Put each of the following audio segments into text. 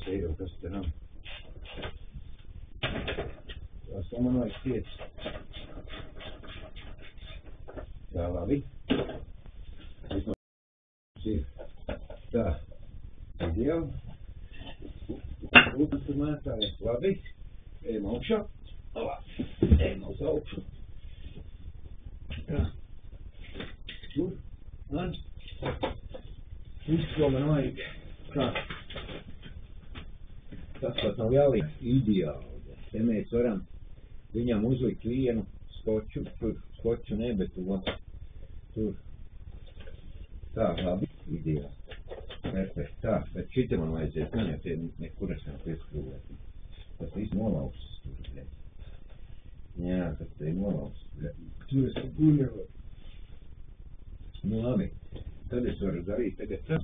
Eiro, kas te nav. Tās man vajag tiec. Tā, labi. Vismaz ir. Tā. Jau. Lūdzu, tur mētājies. Labi. Ejam augšā. Ejam uz augšu. Tā. Tur. Man. Viss, ko man vajag. Kā? Tas pat nav jāliek ideāli. Te mēs varam viņam uzlikt vienu skoču. Tur skoču ne, bet to. Tur. Tā, labi. Ideāli. Perfekt. Tā, bet šita man vajadzēs. Man jau tie nekur esam pieskrūvēt. Tas viss nolauks. Jā, tas te nolauks. Tur es guļoju. Nu labi. Tad es varu darīt tagad tā.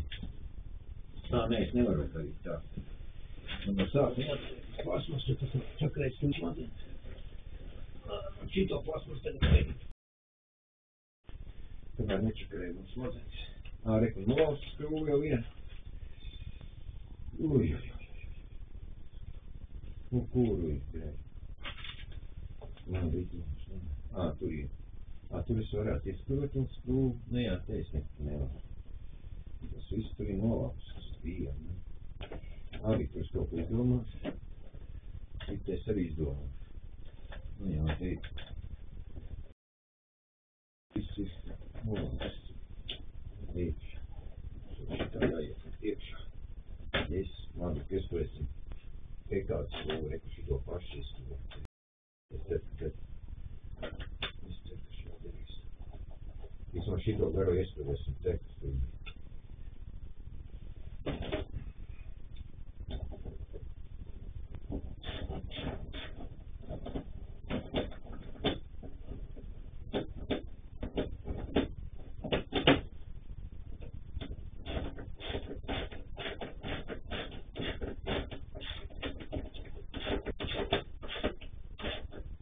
Nē, es nevaru darīt tā. Man no sākuma plasmas, jo tas čakrēs viņš mazins. Šito plasmas tagad vajag. Tomēr nečakrēja mums mazins. Reku nolauks skrūvu jau vienu. Uj. Nu, kuru izdarēju? Tur ir. Tur es varētu ieskrūt un skrūvu. Ne, jā, te es nevaru. Tas viss tur ir nolauks. Tas bija, ne? Abi tur es kaut ko izdomās. Šit es arī izdomās. Nu jā, te ir. Viss nolauks. Iekšā. Šitā jāiet iekšā. Es, labi, piesprēsim. Te kāds skrūvu, reku šito pašu ieskrūvu. Es ceru, ka šito darīs. Vismaz šito garo ieskrūvēsim te, kas tur ir.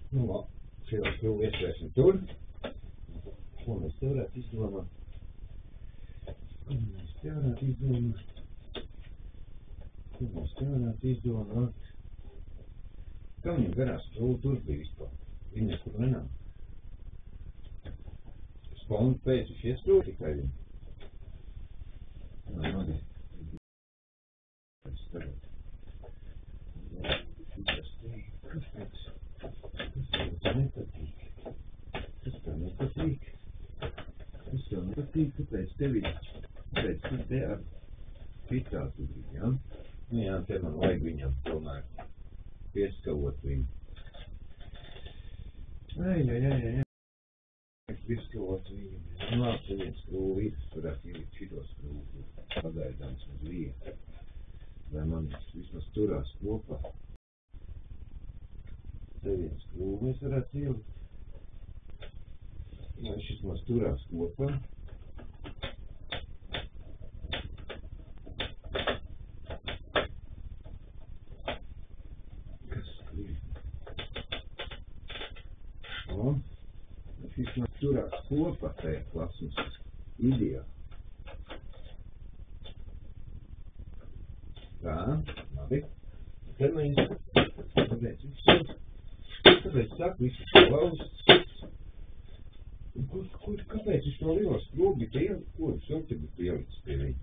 Nu, labi, šito skrūvu ieskrēsim tur. Ko mēs te varētu izdomāt? Kā viņam garās skrūvu tur bija vispār? Viņa nekur nenāk. Spondu pēc viņš ieskrūv tikai viņu. Labi. Pēc tagad. Šitas te. Kāpēc? Tas nepatīk. Tas tev nepatīk. Kāpēc tevi? Kāpēc tu te ar šitā tu biji, ja? Nu jā, te man vajag viņam tomēr pieskavot viņu. Ai. Pieskavot viņu. Nu labi, te viens skrūvu ir. Varētu ielikt šito skrūvu. Pagaidāms uz vietu. Lai man vismaz turās kopā. Te viens skrūvu mēs varētu ielikt. Lai šis maz turās kopā. Kas ir? Šis maz turās kopā tajā plasmas. Ideāli. Tā, labi. Tad mēs Tāpēc saku, visu klausas. Kāpēc viņš to lielo skrūvu bija ielikt? Ko viņš jau te būtu ielicis pie viņa?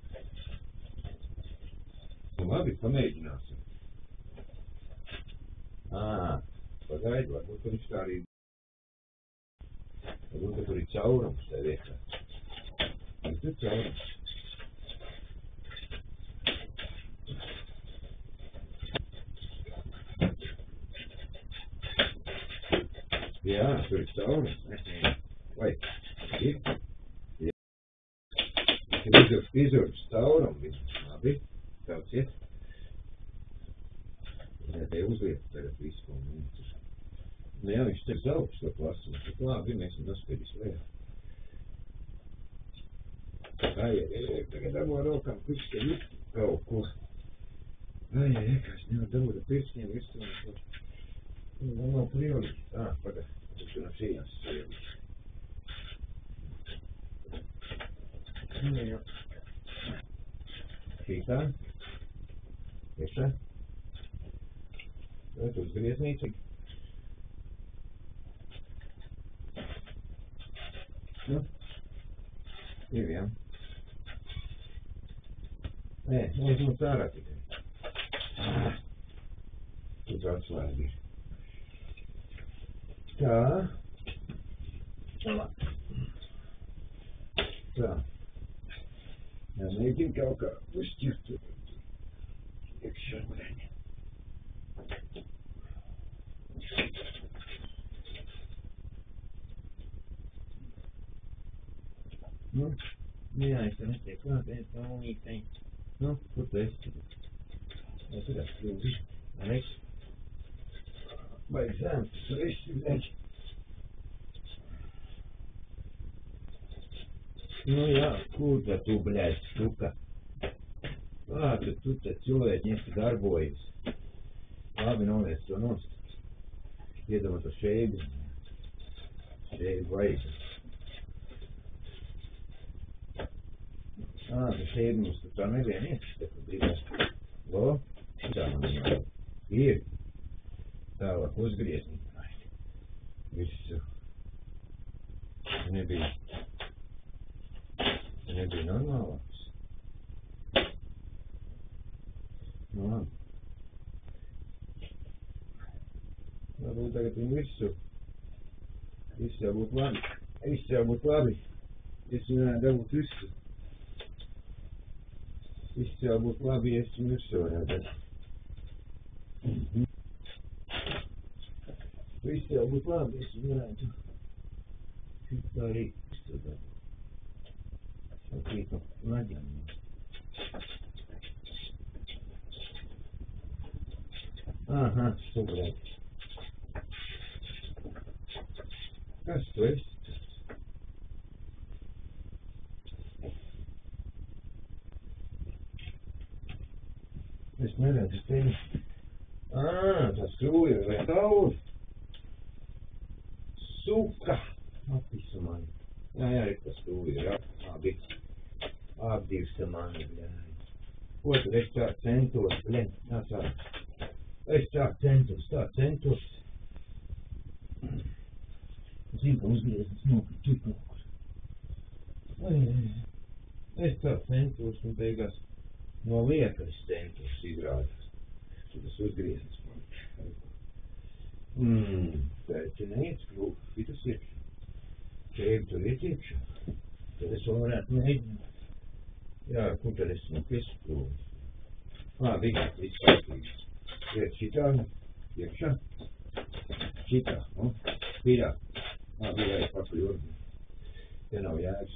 Nu labi, pamēģināsim. Pagaidi, varbūt viņš tā arī... Varbūt tur ir caurums tajā vietā. Tur ir caurums. Jā, tur ir caurums. Vai, ir? Jā. Izurks caurumu. Labi, tāds iet. Jā, te uzliek tagad visu, ko man tur. Nu jā, viņš te augsts to plasmu. Tik labi, mēs viņu nospēdīsim lejā. Ai, tagad dabo rokām pirkstiem ir kaut ko. Ai, kā es nevaru dabūt ar pirkstiem virsmu. Man nav prioritāte. Pagad. Tas no šījās sēdīs. Nu jau. Šī tā. Iekšā. Tad uz grieznīcu. Nu, ir, jā. Nē, aizmūs ārā tikai. Uz atslēgi. Tā. Tā. Jā, mēģinu kaut kā uzķirt iekšā ureņi. Nu, jā, es te netiek klāt, es tā līdzi. Nu, kur tu esi? Jā, tur esi kļūdi. Aleks. Baigi zēm, tu esi, bļaļ. Nu jā, kur tu, bļaļ, šuka? Tu te cilvēki ņesti darbojas. Labi, noliec to nost. Iedama to šeibi. Šeibi vajag. Tu šeibi mums tu tā nevien iet, te tu gribas. Lo, šitā man jau ir. Tālāk uzgriezni. Visu. Nebija normālāks. Nu, labi. Varbūt tagad viņu visu. Viss jau būtu labi. Viss jau būtu labi. Es viņu dabūt visu. Viss jau būtu labi, ja es viņu visu varētu. Viss jau būtu labi, ja es viņu varētu. Šitā arī visu dabūt. Sakrītu naģam. Aha, subrēt. Kas tu esi? Es neredzu tevi. Tas krūja vai tauri. Suka! Apisu mani. Jā, ir tas krūja, jā. Apdīvsta mani, bļāj. Ko tad es tā centos, bļaļ? Es tā centos. Zinu, ka uzgrieznis nokrīt tur kaut kur. Es tā centos un beigās no liekas centos izrādās. Tas uzgrieznis man. Pēc neiet skrūp, šitas iekšā. Šeit tur iet iekšā. Tad es vēl varētu mēģināt. Jā, kur tad es no pieskrūvis? Viss kārtīgi. Iet šitā, iekšā. Šitā, nu, pirā. Bija pakaļ urbi. Te nav jēgas.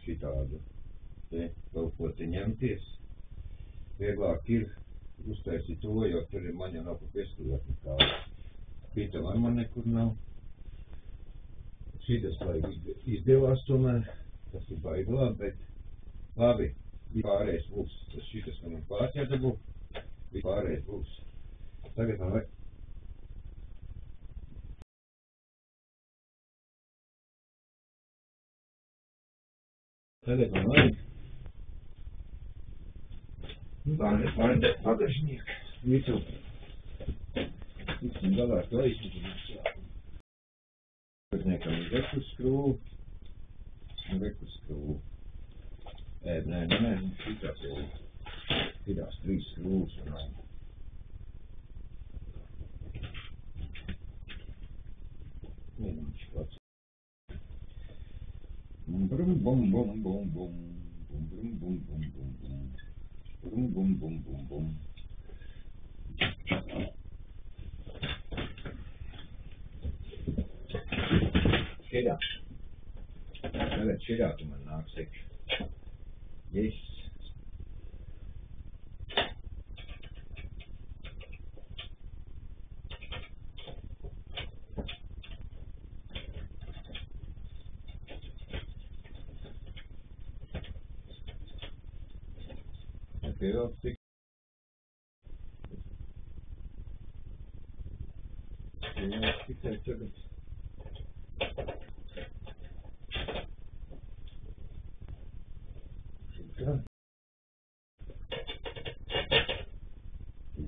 Šitādu. Te kaut ko te ņemties. Vieglāk ir uztaisīt to, jo tur ir man jau nav pa pieskrūvēt nekā. Pīta man nekur nav. Šitas baigi izdevās tomēr. Tas ir baigi labi, bet labi, pārējais būs. Tas šitas, ka man klāt jādabū, pārējais būs. Tagad man vajag. Bagažnieku. Visu. Tiksim galā ar to izmēģināt. Bagažniekam ir veku skrūvu. Nē, šitās jau pirās 3 skrūvas un nav. Viņš pats. Brum, bum, bum, bum, bum. Brum, bum, bum, bum, bum. Brum, bum, bum, bum, bum. Šitā. Tagad šitā tu man nāks iekšā. Yes. Okay, I'll stick. Stick that to it.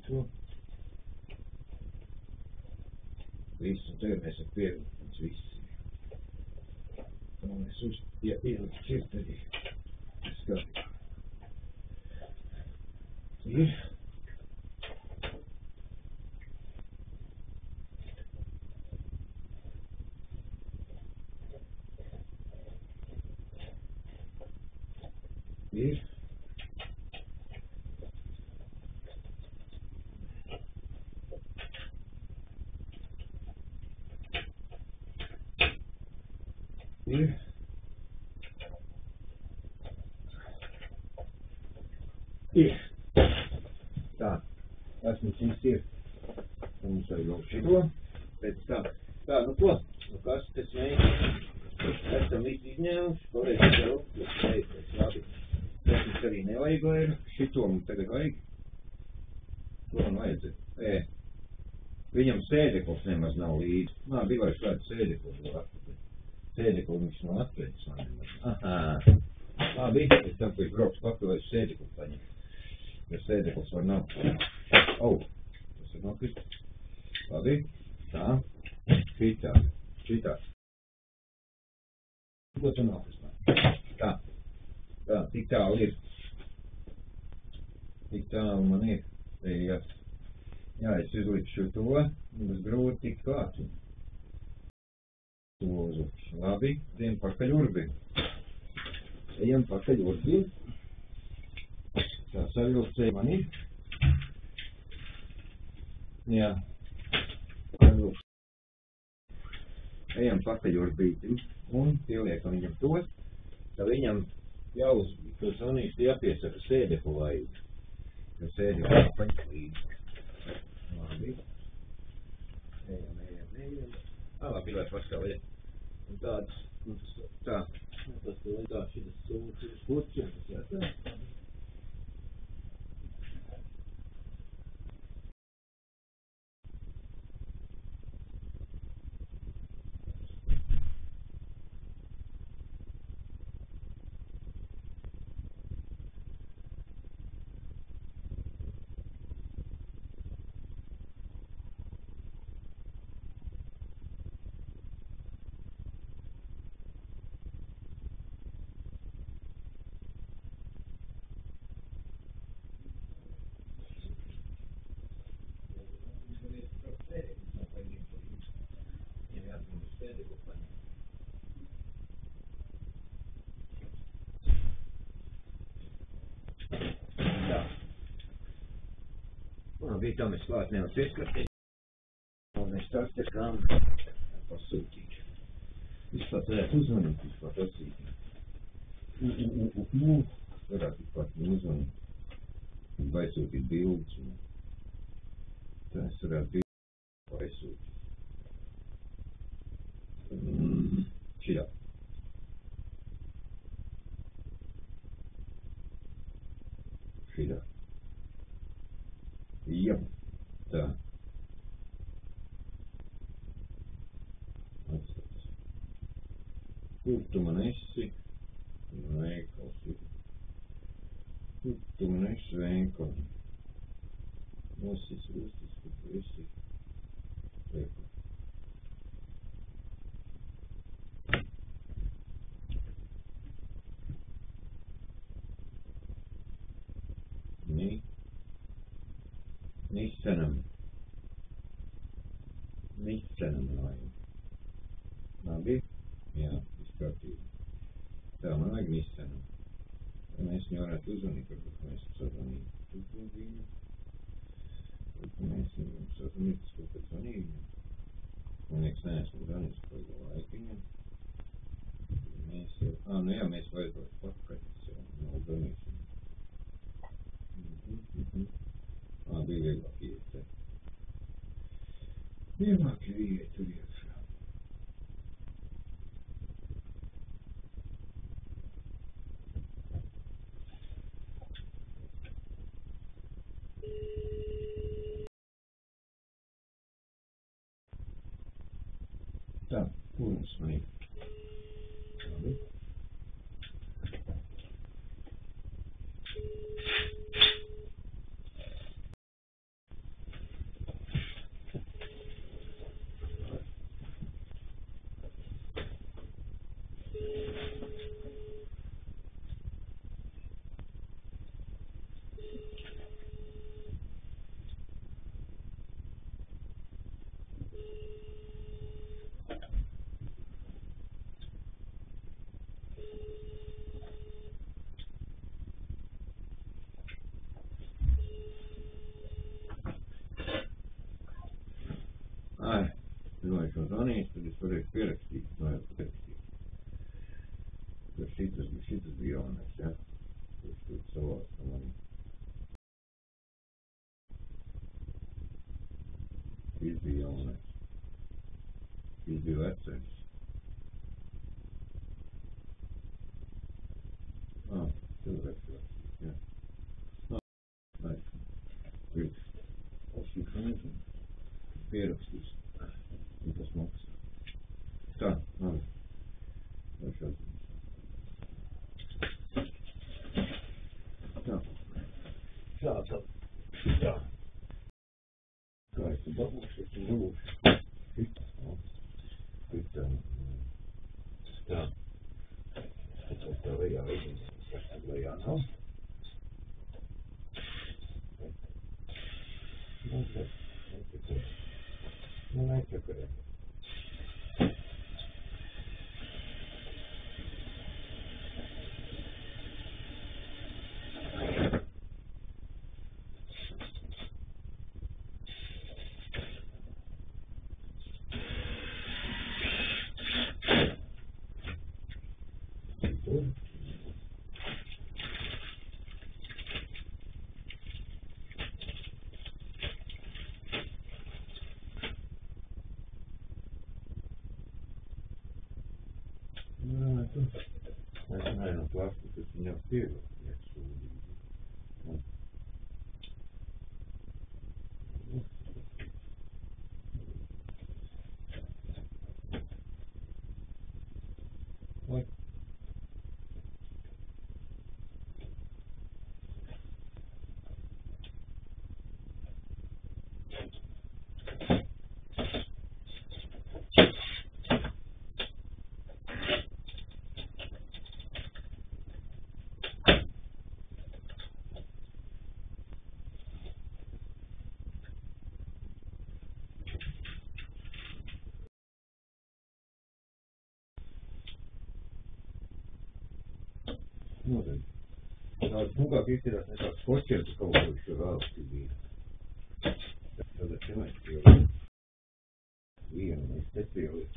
šito. Visu, un tagad mēs pievilkums visi. Tā mēs ielikt cirteri. Skatīt. Ir. Ir. Ir. Ir. Tā. Tas mums viss ir. Mums arī vēl šito. Pēc tā. Tā, nu ko? Nu kas tas mēs? Esam visu izņēmuši. Pareizi jau. Pēc labi. Tas mums arī nevajag vairs. Šito mums tagad vajag. To man vajadzēja. Viņam sēdeklis nemaz nav līdzi. Nā, bija vairs kāds sēdeklis vēl atpakaļ. Sēdekli viņš nav atpēc man nemaz. Ahā. Labi, es tam, ka viņš brauks pakaļ sēdekli paņem. Jo sēdeklis var nav. Tas ir nokrist. Labi. Tā. Šitā. Ko tu nokrist? Tā. Tā, tik tālu ir. Tik tālu man ir. Jā, es izlikšu to, un es grūti tik klāt. Labi, ejam pakaļ urbim. Tā saļūcēja man ir. Jā. Ejam pakaļ urbītim un pieliekam viņam to. Tā viņam jau uz to zvanīšu jāpiesaka sēdeklu vajag. Jo sēdeklu paņem līdzi. Labi. Ejam. Labi, lai pastāvēt. Un tāds, tā. Tas tev ir tā, šitas kurķienas, jā, tā. Bija tā mēs klāt nevac ieskatīt. Un es tās te kām pasūtīt. Vispār varētu uzmanīt, vispār pasūtīt. Varētu vispār uzmanīt. Un baisūtīt bildes. Tā es varētu bildes baisūtīt. Šitā. Jā, tā. Atstāts. Kur tu man esi? Veikals ir. Kur tu man esi veikali? Nosis, kur tu esi? Veikali. Nicenam vajag. Labi? Jā, izkārtīgi. Tā, man vajag nicenam. Ja mēs viņu varētu uzvanīt, varbūt mēs sazvanītu. Mēs viņu sazvanītu, ko pēc zvanīju. Man liekas, neesmu zvanīts par laiku viņam. Mēs jau, jā, mēs vajadzot pakaļ, nav zvanīsim. Bija vieglāk iet te. Vieglāk iet tur iekšā. Tā, kur mums man ir? Labi. man zvanījis, tad es varēšu pierakstīt, pierakstīt. Tad šitas bija jaunais, ja? Tas tur savās no manim. Šis bija jaunais. Šis bija vecais. Tur vecais, ja. Priekš. Šis nezinu. Pierakstīs. Un tas maksā. Tā, labi. Vai šādi. Tā. Šādi. Tā. Kā es tu dabūšu, es tu dabūšu. Šitā. Tā. Tā lejā vidinā. Kas tad lejā nav? Nečakarē. Es nevienu plastiku, es viņam pievilku, sūdīgi. Vai? Noteikti. Tāds smukāk izskatās nekā skočiem, ka kaut ko šo vēlsti bija. Tad ar cemēs pieliek. Vienu mēs te pieliek.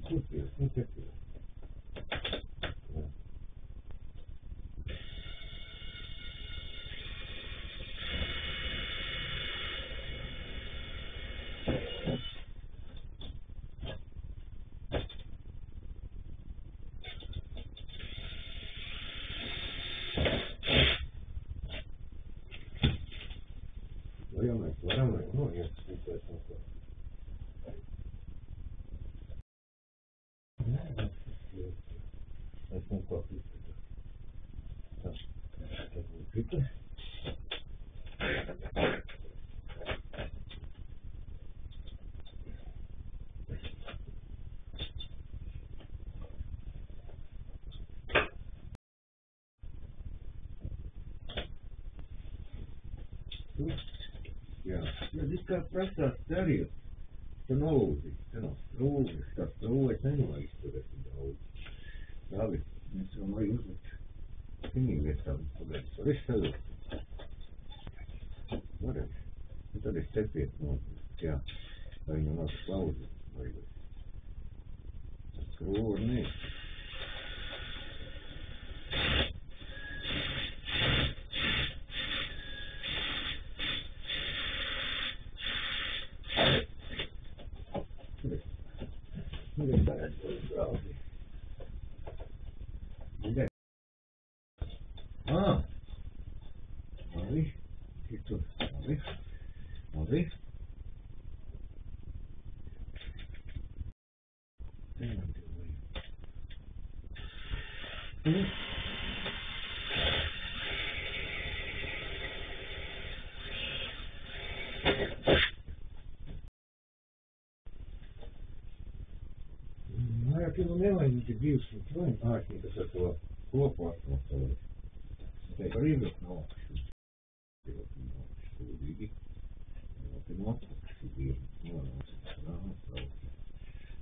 Kur pieliek? Kur te pieliek? Ja mēs varam noiet, tas no kā. Es no kā piskatu. Tas būtu pikas. Jā, viss kā prasās darīt, tu nolūdzi, te nav strūvis, tā strūves nenolaiks, tur esi daudz. Labi, mēs varam lai uzlikt pinī vietām, pagaidz, var es savilkt? Varēs. Un tad es cepiet no, jā, vai viņam nav slauzi, vai strūva nē. Labi, šitur, labi. Vairāk jau nevajag 200 vai ārķītas ar to kopu atmosfēru. Te var ievilkt no augšas. Sūdīgi. Te no augšas ir nonācis.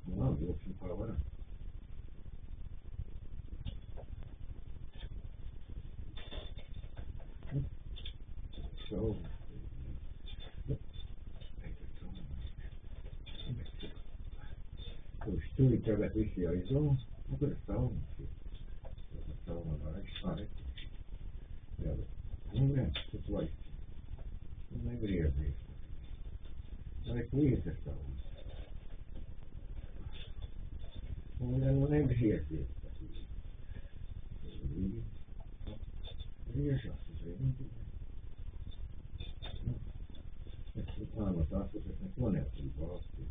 Labi, vilksim kā varam. Tuli tagad visi aizoma. Nu, kur ir sauna? Sauna var jā, nu, nē, tas laiks. Nu, negriezies. Vai klīst ar sauna? Nu, negriezies. Griežās uz vienu. Es no tās, ka es neko neatrību valstī.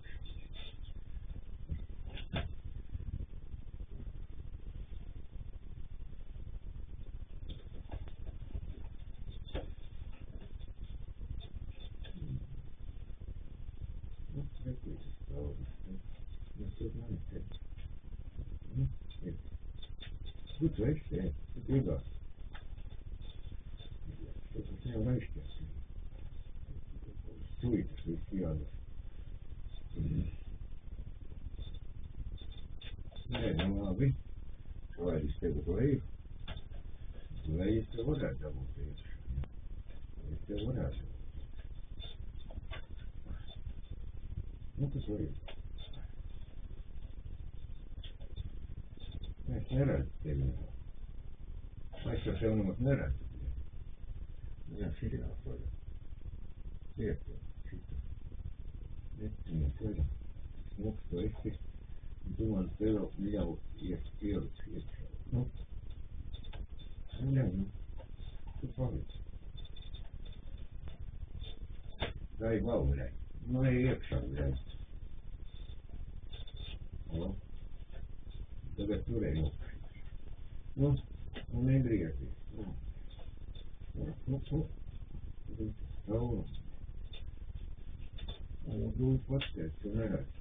Nu, reklītas saudas. Nu, tur mani te. Nu, ir. Kur tu esi, tu gribās. Tas jau vaišķies. Tuitas viss jādara. Nē, nu labi. Laidis tev uz leju. Lejas tev varētu dabūt iekšā. Lejas tev varētu dabūt. Nu, tas vajag. Es neredzu tevi nemaz. Es jau tev nemaz neredzu. Jā, šitā vajag. Iekļūt. Netiņas vajag. Smuks tu esi. Tu man tev jau ieliks iekšā. Nu? Nu, tu palic. Gai valvrei. Nu, ej iekšā vrei. O. Tagad turēj nokļūt. Nu, negriezies. Nu. Sauna. Grūti pateikt, tu neredz.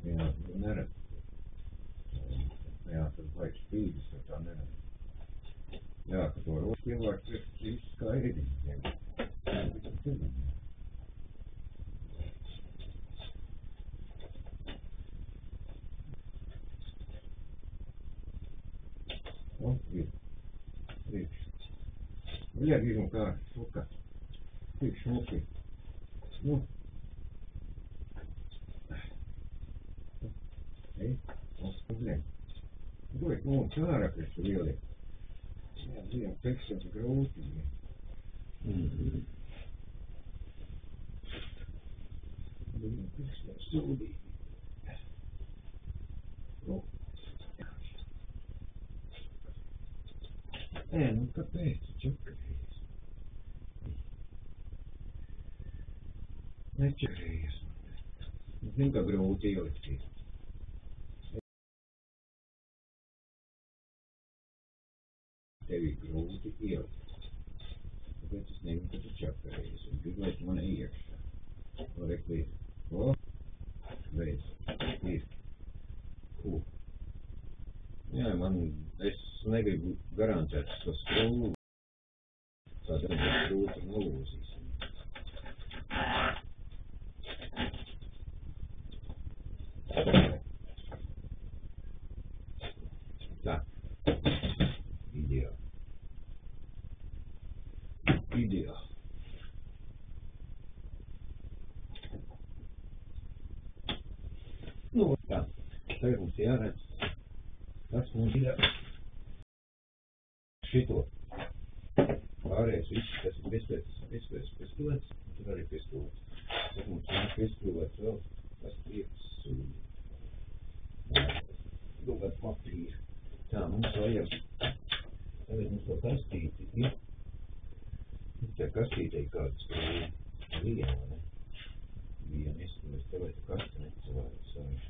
Jā, tu neredz. Jā, tas vajag spīdis, jo tā neredz. Jā, ka to rošu cilvēks ir viss skaidri. Nu, ir. Priekš. Vajag ir un kā šuka. Tik šuki. Nu. Ej, uzlien. Doj, nu, kārā, kas tu lieli. Jā, bija tekstas grūti. Bija tekstas sūdīgi. Nu. Nē, nu kāpēc tu čakarējies? Nečakarējies. Es zinu, ka grūti ielikties. Tevi grūti ielikt. Tāpēc es nezinu, ka tu čakarējies un gribu, lai tu man iekšā. O, reklīt. O, veids. Ir. Ko? Jā, es negribu garantēt šo skrūvu. Tādēļ mēs grūti nolūzīsim. Tā. Ideāli. Nu, tā. Tagad mums jāredz. Tas mums ir šito. Pārējais viss, kas ir piespējas piestulēts, un tur arī piestulēts. Tas mums ir piestulēts vēl, kas prieks dogāt papīru. Tā, mums vajag. Tagad mums to kastīti ir. Tā kastītei kāds viena, ne? Viena izskrūvēs, tev vai tu kasti necilvēs.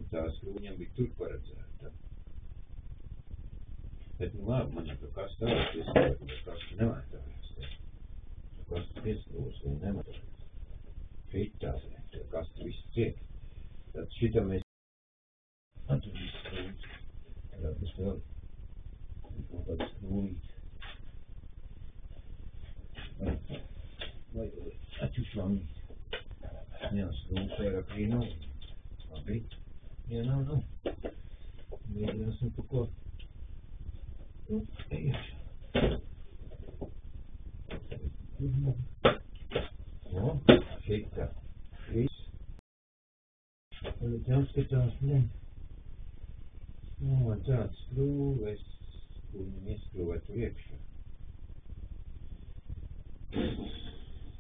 Tā skrūņam bija tur paredzēta. Bet, nu labi, man jau to kastu vēlas izskrūt, bet kastu nevajadzēs. To kastu pieskrūs, viņa nevajadzēs. Šitā, to kastu viss ciet. Tad šitā mēs attur visu skrūs. Tagad mēs vēl kaut kādu skrūlīt. Vai atjušlangīt. Jā, skrūs vairāk arī nav. Labi. Jā, nav. Mēģināsim pa ko. Nu, iekšā. Tagad jāskatās, ne. Man tāds skrūves, kur viņam ieskrūvēt tur iekšā.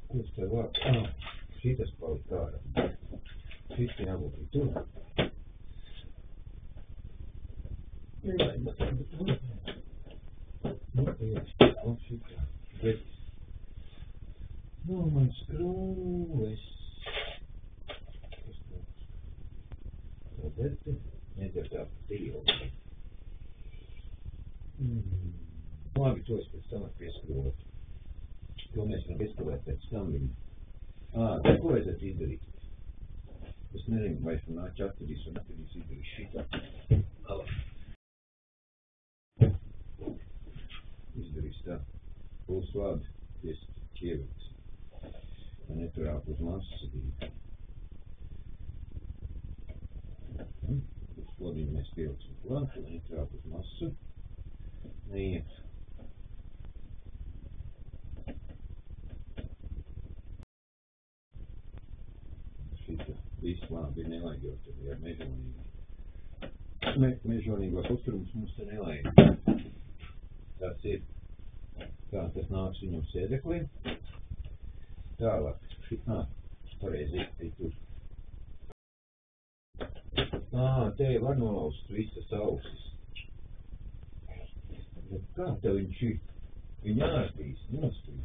Kurš tev vārds? Šitas palika ārā. Šis jābūt tur. Šitā. Bet. Man skrūves. Kas tev? Roberti? Nedzer tā tīli. Labi, tos pēc tam pieskrūvēt. To mēs varam pieskrūvēt pēc tam viņu. Ko vajadzētu izdarīt? Es nezinu, vai es nācu atvedīs un atvedīs izdarīt šitā. Izdarīs tā. Puls labi, ievilks. Man neturāk uz masu sadīt. Uz lodiņu mēs pievilksim klāt, man neturāk uz masu. Neiet. Šita viss labi nevajag, jo tad ir mežonīgi. Mežonīgos uzturums mums te nevajag. Tas ir. Tā, tas nāks viņam sēdeklī. Tālāk. Pareizi, ir tur. Te var nolaust visas ausis. Bet kā tev viņš ir? Viņa ārstīs, nostrīd.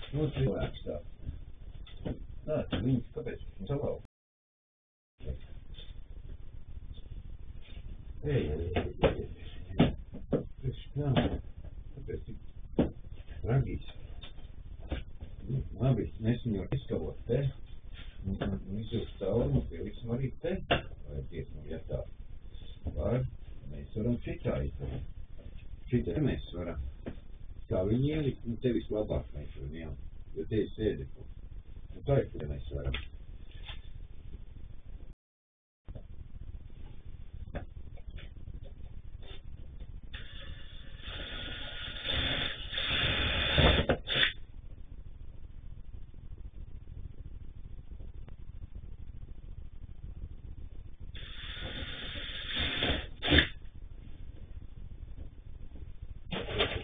Cilvēks tā. Viņš, kāpēc viņš salau? Kāpēc tik tragīs? Labi, mēs viņu var izskavot te. Un izjūst cauri, un pieliksim arī te. Vai tiesam, ja tā var, mēs varam šitā izdarīt. Šitā mēs varam. Kā viņi ielikt, te vislabāk mēs varam ielikt. Jo te ir sēdekli. Un tā ir, kur mēs varam.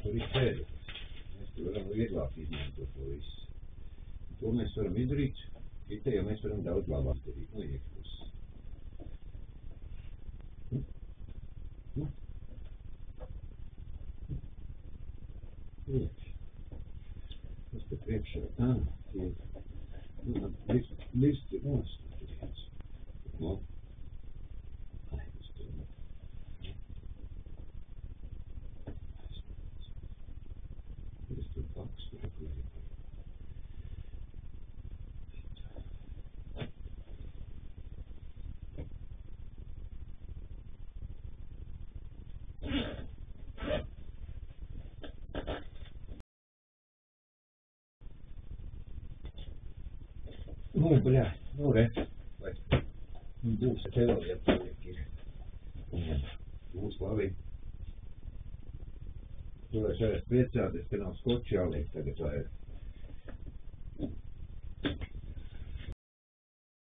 Tur ir sēdeklis. Mēs tur varam vieglāk izmantot to visu. To mēs varam izdarīt, te jau mēs varam daudz labāk izdarīt, no iekšpuses. Priekš. Tas te priekšā, tie listi nostūties. Labi. Es tur pakstu, kur ir. Bļā, redz, vai būs te vēl, ja paliek ir. Būs labi. Tur es varētu priecāties, ka nav skoči jāliek tagad vajag.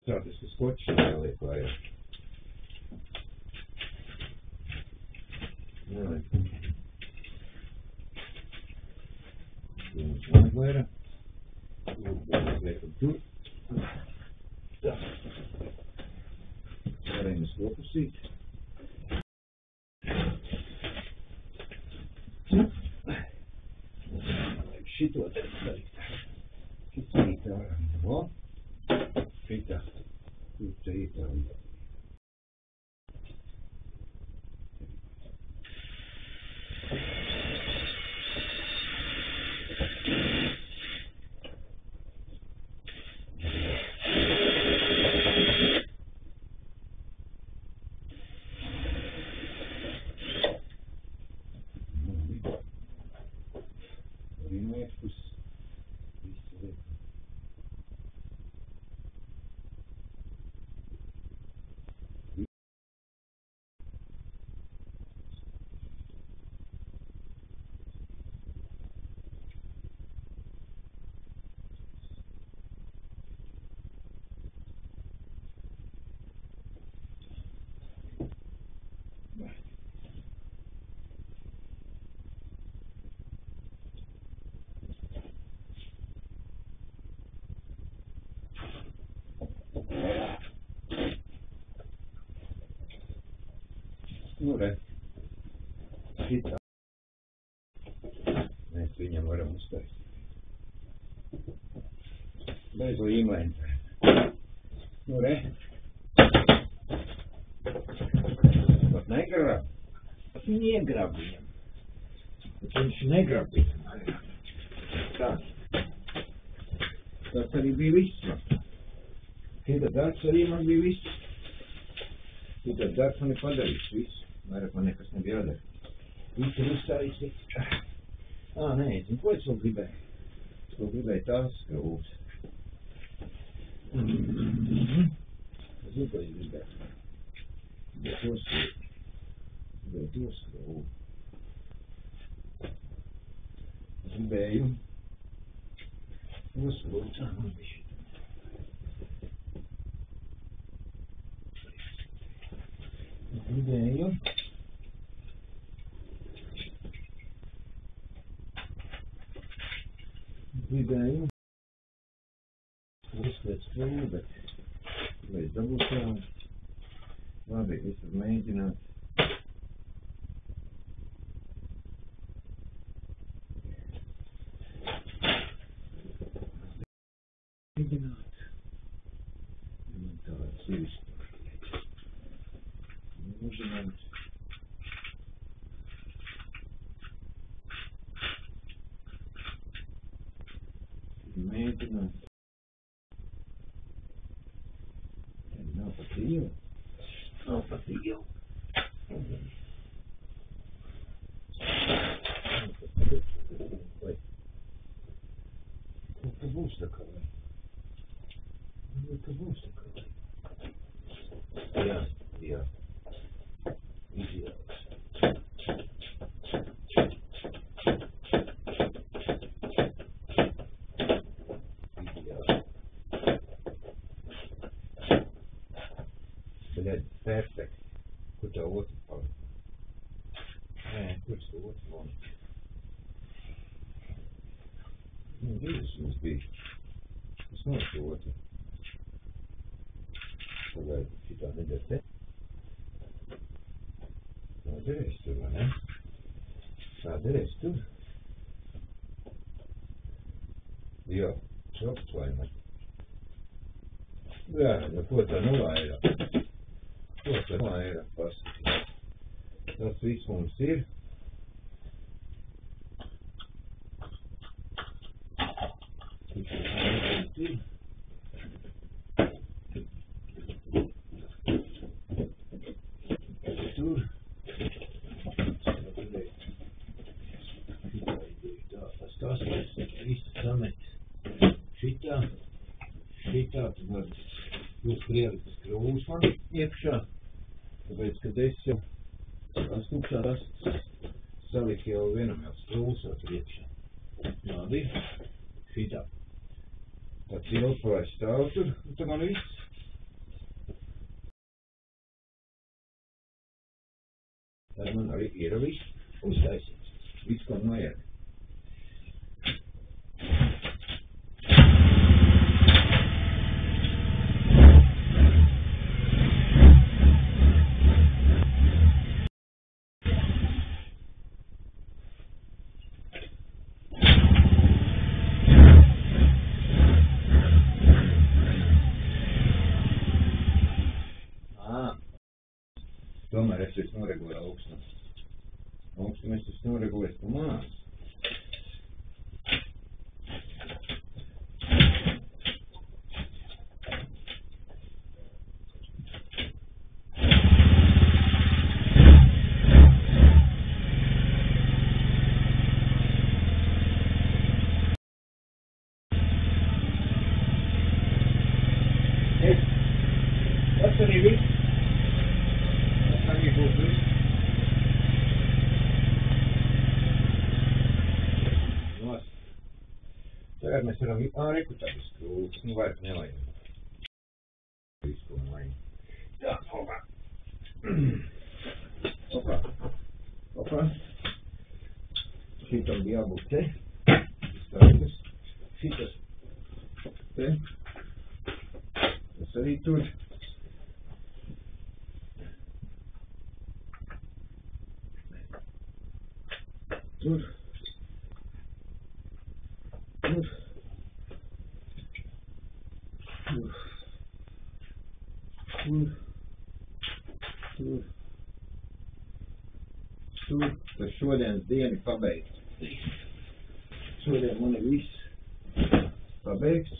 Priecāties, ka skoči jāliek vajag. Mums vajag vairāk. Mēs liekam tur. Tā. Varējums kopusīt. Šito te darīt. Šitā ītā. Šitā. Tur te ītā. Nu, re. Šitā. Mēs viņam varam uztaisīt. Bez līmēm. Nu, re. Pat negrab. Pat viņi iegrab viņam. Bet viņš negrab viņam. Tā. Tas arī bija viss. Šitā darbs arī man bija viss. Šitā darbs man ir padarīts viss. Vairāk man nekas nebija jādara. Viss ir uztaisīts. Nē, zinu, ko es vēl gribēju? Es vēl gribēju tās skrūvas. Es zinu, ko es gribēju. Gribēju to skrūvu. Es gribēju to skrūvu. Man bija šitā. Es gribēju uzskriet skrūvu, bet es dabūšu jau. Labi, es varu mēģināt. Man tāds ir izpārīt. Mēģināt. Nav pat ievu. Ka būs tā kā vai? Ka būs tā kā vai? Jā. Izjāvis. Bļaļ, perfekti. Kur tā otru palika? Nē, kur tā otru palika? Divas mums bija. Es nošķotu. Pagaidu, šitā nedara te. Tā derēs tur, vai ne? Tā derēs tur. Jā, šoks vai ne? Jā, ko tā nulairā? Paskatīt. Tas viss mums ir. Tur. Tas viss samet. Šitā. Tu vari jūs prielikt skrūvus man iekšā. Tāpēc, kad es jau tas saliku jau vienam jau skrūvus vēl tur iekšā. Labi. Šitā. Tā cilpāja stāv tur, un tā man viss. Tad man arī ir viss uztaisīts. Viss, ko man vajag. Tomēr es esmu noregulējis augstumu. Augstumu es esmu noregulējis pa mās. Tas arī viss. Tagad mēs varam rekutāvis skrūvus, vairs nevajag. Visu, ko nevajag. Tā, Opā. Šitam bija jābūt te. Šitas te. Tas arī tur. Tur. Tur. Tur. Tur. Tur. Tur. Tas šodienas dienu pabeigts. Šodien man ir viss pabeigts.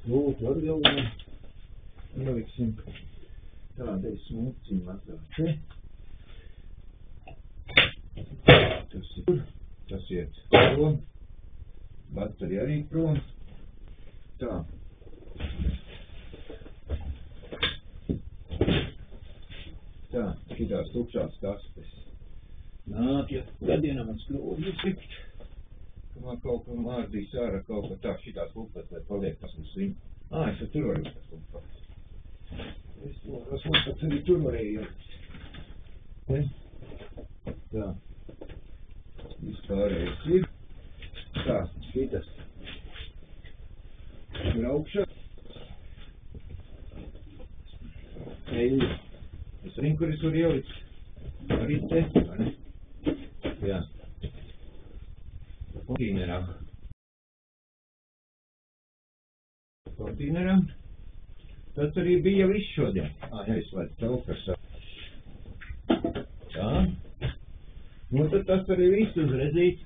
Lūk, var jau ieliksim tādai smucim atdāt. Tas ir tur, tas iet prom, baterija arī prom. Tā. Tā, šitās tukšās kastes. Nāk, ja gadienam man skrūdi sikt. Man kaut ko mārdīs ārā, kaut ko tā, šitās lupas, lai paliek tas mums viņa. Es tur varu tas lupas. Es tas lupas arī tur varēju ielikt. Tā. Vispārējais ir. Tā, šitas. Ir augšā. Eļļi. Es zinu, kur es varu ielikt. Arī te, vai ne? Jā. Kontīnerā. Tas arī bija viss šodien. Es vajag telpas. Tā. Nu, tad tas arī viss uzredzīt.